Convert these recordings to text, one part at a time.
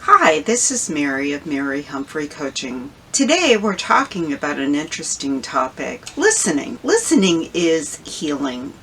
Hi, this is Mary of Mary Humphrey Coaching. Today we're talking about an interesting topic, listening. Listening is healing.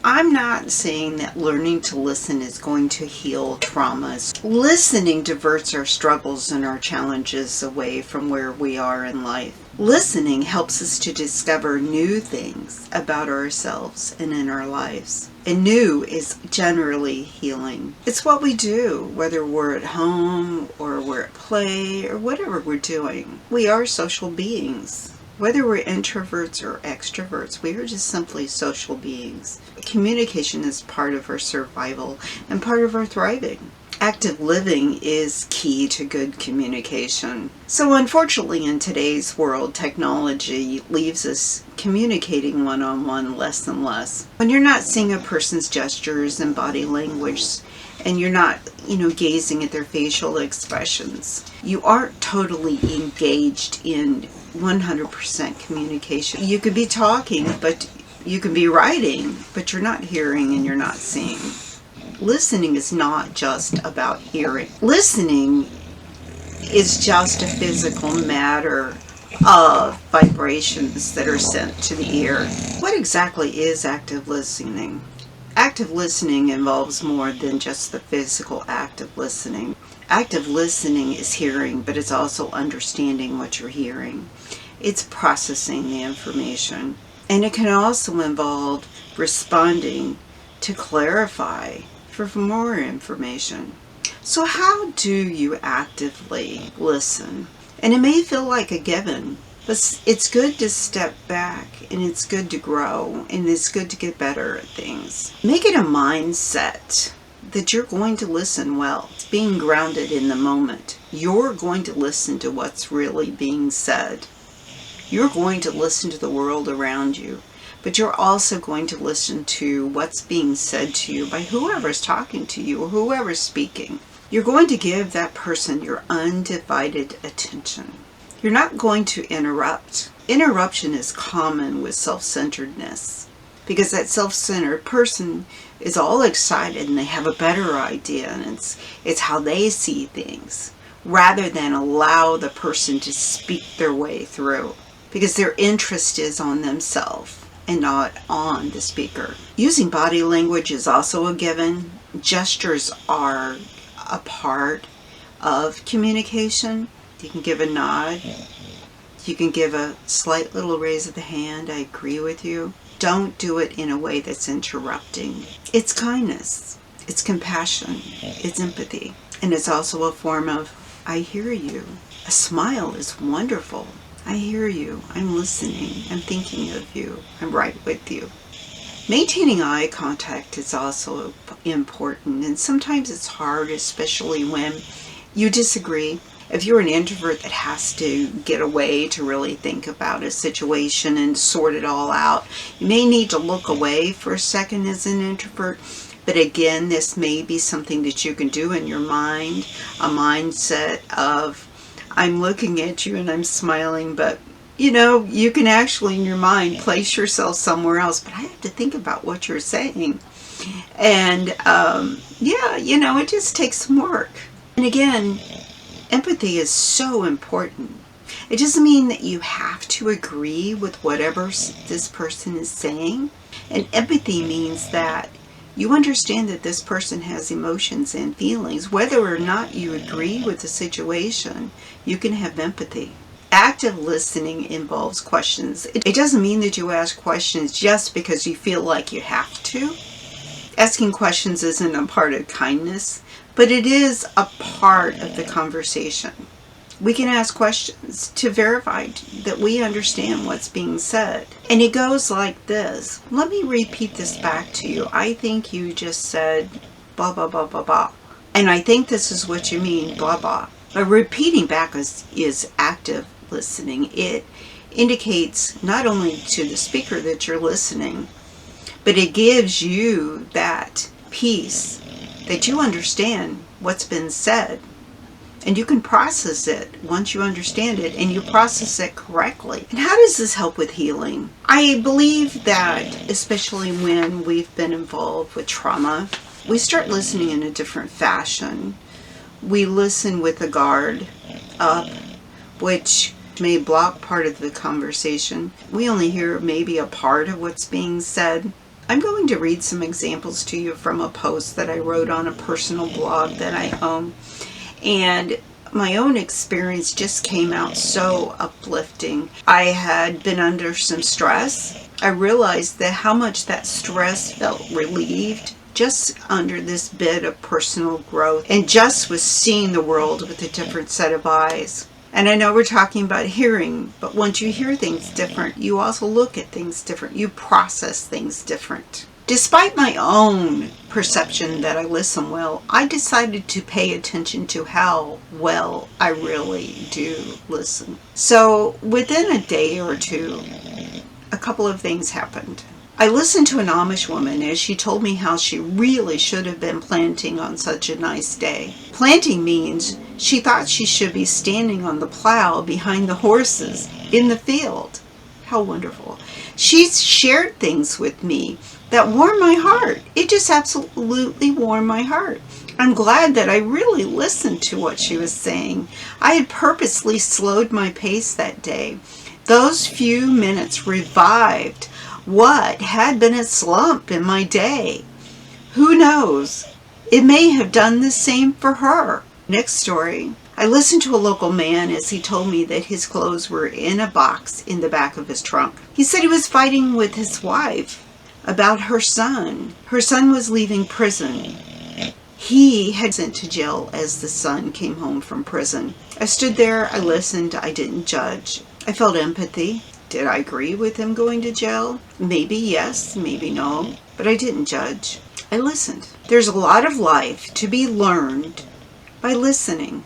I'm not saying that learning to listen is going to heal traumas. Listening diverts our struggles and our challenges away from where we are in life. Listening helps us to discover new things about ourselves and in our lives. And new is generally healing. It's what we do, whether we're at home or we're at play or whatever we're doing. We are social beings. Whether we're introverts or extroverts, we are just simply social beings. Communication is part of our survival and part of our thriving. Active living is key to good communication. So unfortunately in today's world, technology leaves us communicating one-on-one less and less. When you're not seeing a person's gestures and body language, and you're not, gazing at their facial expressions, you aren't totally engaged in 100% communication. You could be talking, but you could be writing, but you're not hearing and you're not seeing. Listening is not just about hearing. Listening is just a physical matter of vibrations that are sent to the ear. What exactly is active listening? Active listening involves more than just the physical act of listening. Active listening is hearing, but it's also understanding what you're hearing. It's processing the information. And it can also involve responding to clarify for more information. So how do you actively listen? And it may feel like a given, but it's good to step back, and it's good to grow, and it's good to get better at things. Make it a mindset that you're going to listen well. It's being grounded in the moment. You're going to listen to what's really being said. You're going to listen to the world around you, but you're also going to listen to what's being said to you by whoever's talking to you or whoever's speaking. You're going to give that person your undivided attention. You're not going to interrupt. Interruption is common with self-centeredness, because that self-centered person is all excited and they have a better idea, and it's how they see things, rather than allow the person to speak their way through, because their interest is on themselves and not on the speaker. Using body language is also a given. Gestures are a part of communication. You can give a nod. You can give a slight little raise of the hand. I agree with you. Don't do it in a way that's interrupting. It's kindness. It's compassion. It's empathy. And it's also a form of, I hear you. A smile is wonderful. I hear you. I'm listening. I'm thinking of you. I'm right with you. Maintaining eye contact is also important, and sometimes it's hard, especially when you disagree. If you're an introvert that has to get away to really think about a situation and sort it all out, you may need to look away for a second as an introvert. But again, this may be something that you can do in your mind, a mindset of, I'm looking at you and I'm smiling, but you can actually in your mind place yourself somewhere else, but I have to think about what you're saying. And it just takes some work. And again, empathy is so important. It doesn't mean that you have to agree with whatever this person is saying. And empathy means that you understand that this person has emotions and feelings. Whether or not you agree with the situation, you can have empathy. Active listening involves questions. It doesn't mean that you ask questions just because you feel like you have to. Asking questions isn't a part of kindness, but it is a part of the conversation. We can ask questions to verify that we understand what's being said. And it goes like this. Let me repeat this back to you. I think you just said blah, blah, blah, blah, blah. And I think this is what you mean, blah, blah. But repeating back is active listening. It indicates not only to the speaker that you're listening, but it gives you that peace that you understand what's been said. And you can process it once you understand it, and you process it correctly. And how does this help with healing? I believe that, especially when we've been involved with trauma, we start listening in a different fashion. we listen with the guard up, which may block part of the conversation. We only hear maybe a part of what's being said. I'm going to read some examples to you from a post that I wrote on a personal blog that I own. And my own experience just came out so uplifting. I had been under some stress. I realized that how much that stress felt relieved just under this bit of personal growth, and just with seeing the world with a different set of eyes. And I know we're talking about hearing, but once you hear things different, you also look at things different. You process things different. Despite my own perception that I listen well, I decided to pay attention to how well I really do listen. So within a day or two, a couple of things happened. I listened to an Amish woman as she told me how she really should have been planting on such a nice day. Planting means she thought she should be standing on the plow behind the horses in the field. How wonderful. She shared things with me that warmed my heart. It just absolutely warmed my heart. I'm glad that I really listened to what she was saying. I had purposely slowed my pace that day. Those few minutes revived what had been a slump in my day. Who knows? It may have done the same for her. Next story. I listened to a local man as he told me that his clothes were in a box in the back of his trunk. He said he was fighting with his wife about her son. Her son was leaving prison. He had sent to jail as the son came home from prison. I stood there, I listened, I didn't judge. I felt empathy. Did I agree with him going to jail? Maybe yes, maybe no, but I didn't judge. I listened. There's a lot of life to be learned by listening.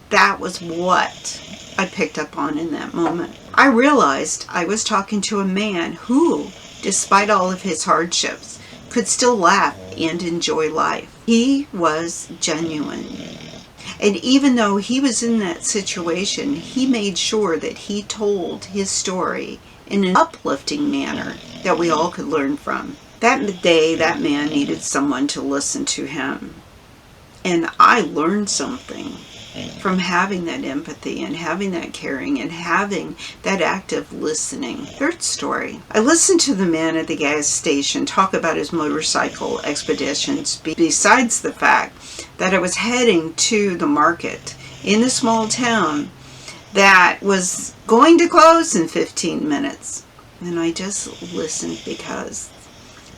That was what I picked up on in that moment. I realized I was talking to a man who, despite all of his hardships, could still laugh and enjoy life. He was genuine. And even though he was in that situation, he made sure that he told his story in an uplifting manner that we all could learn from. That day, that man needed someone to listen to him. And I learned something from having that empathy and having that caring and having that active listening. Third story. I listened to the man at the gas station talk about his motorcycle expeditions, besides the fact that I was heading to the market in the small town that was going to close in 15 minutes. And I just listened because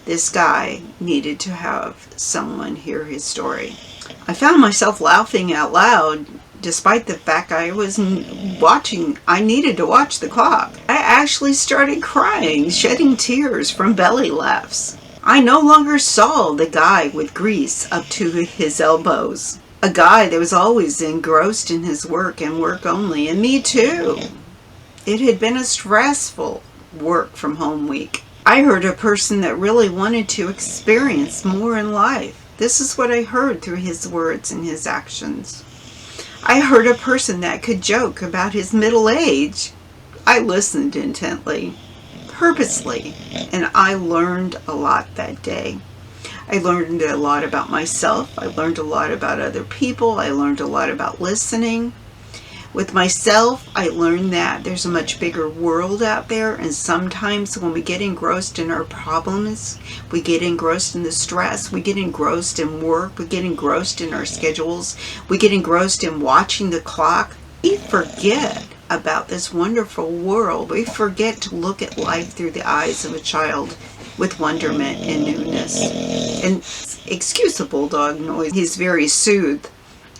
this guy needed to have someone hear his story. I found myself laughing out loud despite the fact I needed to watch the clock. I actually started crying, shedding tears from belly laughs. I no longer saw the guy with grease up to his elbows. A guy that was always engrossed in his work and work only, and me too. It had been a stressful work from home week. I heard a person that really wanted to experience more in life. This is what I heard through his words and his actions. I heard a person that could joke about his middle age. I listened intently, purposely, and I learned a lot that day. I learned a lot about myself. I learned a lot about other people. I learned a lot about listening. With myself, I learned that there's a much bigger world out there, and sometimes when we get engrossed in our problems, we get engrossed in the stress, we get engrossed in work, we get engrossed in our schedules, we get engrossed in watching the clock, we forget about this wonderful world. We forget to look at life through the eyes of a child with wonderment and newness. And excuse the bulldog noise, he's very soothed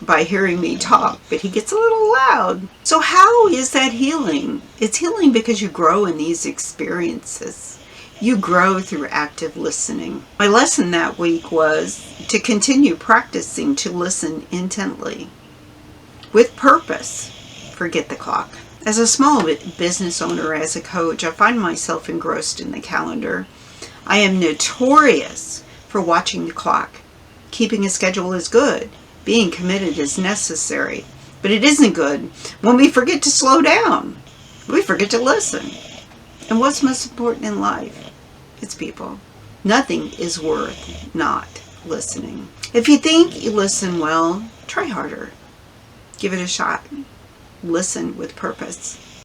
by hearing me talk, but he gets a little loud. So how is that healing? It's healing because you grow in these experiences. You grow through active listening. My lesson that week was to continue practicing to listen intently, with purpose. Forget the clock. As a small business owner, as a coach, I find myself engrossed in the calendar. I am notorious for watching the clock. Keeping a schedule is good. Being committed is necessary, but it isn't good when we forget to slow down. We forget to listen. And what's most important in life? It's people. Nothing is worth not listening. If you think you listen well, try harder. Give it a shot. Listen with purpose.